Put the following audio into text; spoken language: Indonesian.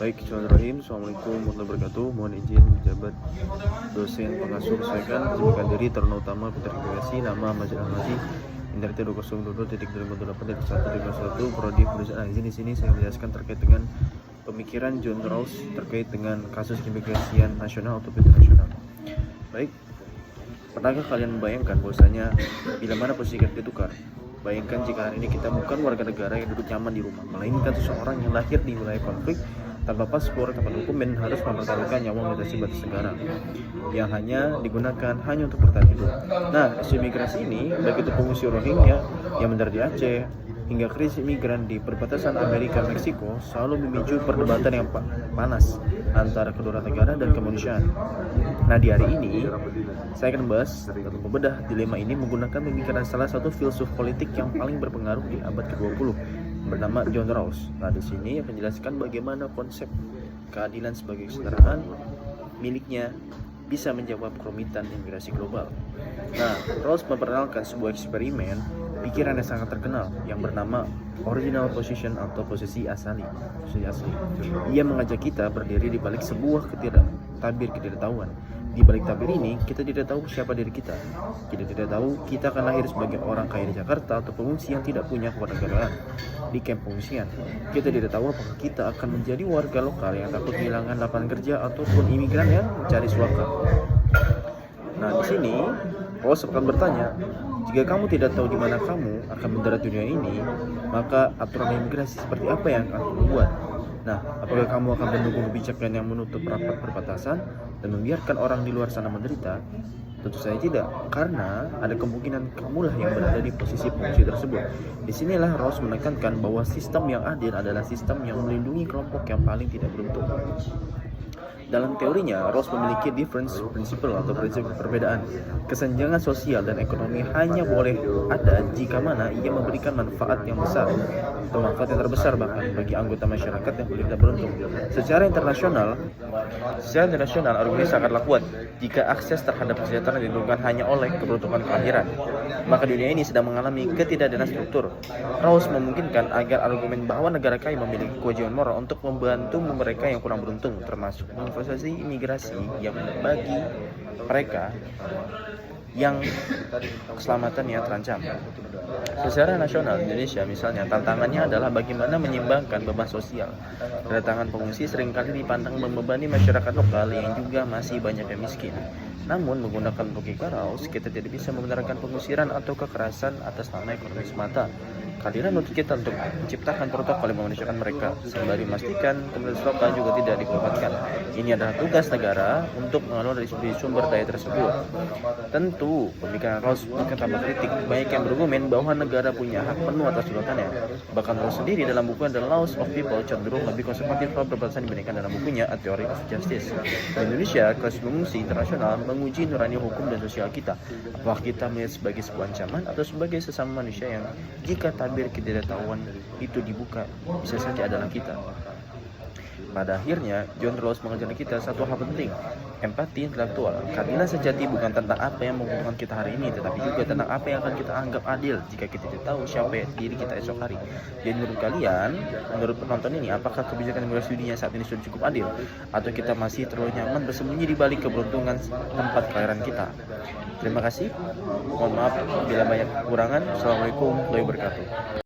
Baik, Bismillahirrahmanirrahim. Assalamualaikum warahmatullahi wabarakatuh. Mohon izin pejabat dosen pengasuh menyesuaikan jadikan diri taruna utama Putra Imigrasi nama Majid Ahmadi Indarti 2022.028.1.1 Prodi Perusahaan izin. Di sini saya menjelaskan terkait dengan pemikiran John Rawls terkait dengan kasus keimigrasian nasional atau internasional. Baik, pernahkah kalian membayangkan bahwasanya bila mana posisi kita ditukar? Bayangkan jika hari ini kita bukan warga negara yang duduk nyaman di rumah, melainkan seseorang yang lahir di wilayah konflik tanpa paspor, tanpa dokumen, harus mempertaruhkan nyawa melintasi batas negara yang hanya digunakan hanya untuk bertahan hidup. Nah, isu imigrasi ini, baik itu pengungsi Rohingya yang mendarat di Aceh hingga krisis imigran di perbatasan Amerika-Meksiko, selalu memicu perdebatan yang panas antara kedua negara dan kemanusiaan. Nah, di hari ini saya akan membahas atau membedah dilema ini menggunakan pemikiran salah satu filsuf politik yang paling berpengaruh di abad ke-20 bernama John Rawls. Nah, di sini akan menjelaskan bagaimana konsep keadilan sebagai kesetaraan miliknya bisa menjawab kerumitan imigrasi global. Nah, Rawls memperkenalkan sebuah eksperimen pikiran yang sangat terkenal yang bernama original position atau posisi asli. Ia mengajak kita berdiri di balik sebuah tabir ketidaktahuan. Di balik tabir ini, kita tidak tahu siapa diri kita. Kita tidak tahu kita akan lahir sebagai orang kaya di Jakarta atau pengungsi yang tidak punya kewarganegaraan di kamp pengungsian. Kita tidak tahu apakah kita akan menjadi warga lokal yang takut kehilangan lapangan kerja ataupun imigran yang mencari suaka. Nah, di sini Rawls akan bertanya, jika kamu tidak tahu di mana kamu akan mendarat dunia ini, maka aturan imigrasi seperti apa yang akan kamu buat? Nah, apakah kamu akan mendukung kebijakan yang menutup rapat perbatasan dan membiarkan orang di luar sana menderita? Tentu saja tidak, karena ada kemungkinan kamulah yang berada di posisi pengungsi tersebut. Disinilah Rawls menekankan bahwa sistem yang adil adalah sistem yang melindungi kelompok yang paling tidak beruntung. Dalam teorinya, Rawls memiliki difference principle atau prinsip perbedaan. Kesenjangan sosial dan ekonomi hanya boleh ada jika mana ia memberikan manfaat yang besar, atau manfaat yang terbesar bahkan bagi anggota masyarakat yang paling tidak beruntung. Secara internasional, argumen sangatlah kuat jika akses terhadap kesejahteraan ditentukan hanya oleh keberuntungan kelahiran. Maka dunia ini sedang mengalami ketidakadilan struktur. Rawls memungkinkan agar argumen bahwa negara kaya memiliki kewajiban moral untuk membantu mereka yang kurang beruntung, termasuk investasi imigrasi yang bagi mereka yang keselamatannya terancam. Secara nasional Indonesia misalnya, tantangannya adalah bagaimana menyeimbangkan beban sosial. Kedatangan pengungsi seringkali dipandang membebani masyarakat lokal yang juga masih banyak yang miskin. Namun menggunakan logika Rawls, kita tidak bisa membenarkan pengusiran atau kekerasan atas nama ekonomi semata. Kehadiran untuk kita untuk menciptakan protokol yang memanusiakan mereka, sembari memastikan komunitas lokal juga tidak dikorbankan. Ini adalah tugas negara untuk mengelola dari sumber daya tersebut. Tentu, pemikiran Rawls bukan tanpa kritik. Banyak yang berargumen bahwa negara punya hak penuh atas kedaulatannya. Bahkan Rawls sendiri dalam bukunya The Laws of People cenderung lebih konservatif soal perbatasan dibandingkan dalam bukunya A Theory of Justice. Di Indonesia, kelas pengungsi internasional menguji nurani hukum dan sosial kita. Apakah kita melihat sebagai sebuah ancaman atau sebagai sesama manusia yang jika tabir ketidaktahuan itu dibuka, bisa saja adalah kita. Pada akhirnya, John Rawls mengajarkan kita satu hal penting, empati intelektual. Keadilan sejati bukan tentang apa yang menguntungkan kita hari ini, tetapi juga tentang apa yang akan kita anggap adil jika kita tidak tahu siapa diri kita esok hari. Jadi menurut kalian, menurut penonton ini, apakah kebijakan imigrasi dunia saat ini sudah cukup adil? Atau kita masih terlalu nyaman bersembunyi di balik keberuntungan tempat kelahiran kita? Terima kasih. Mohon maaf bila banyak kekurangan. Assalamualaikum warahmatullahi wabarakatuh.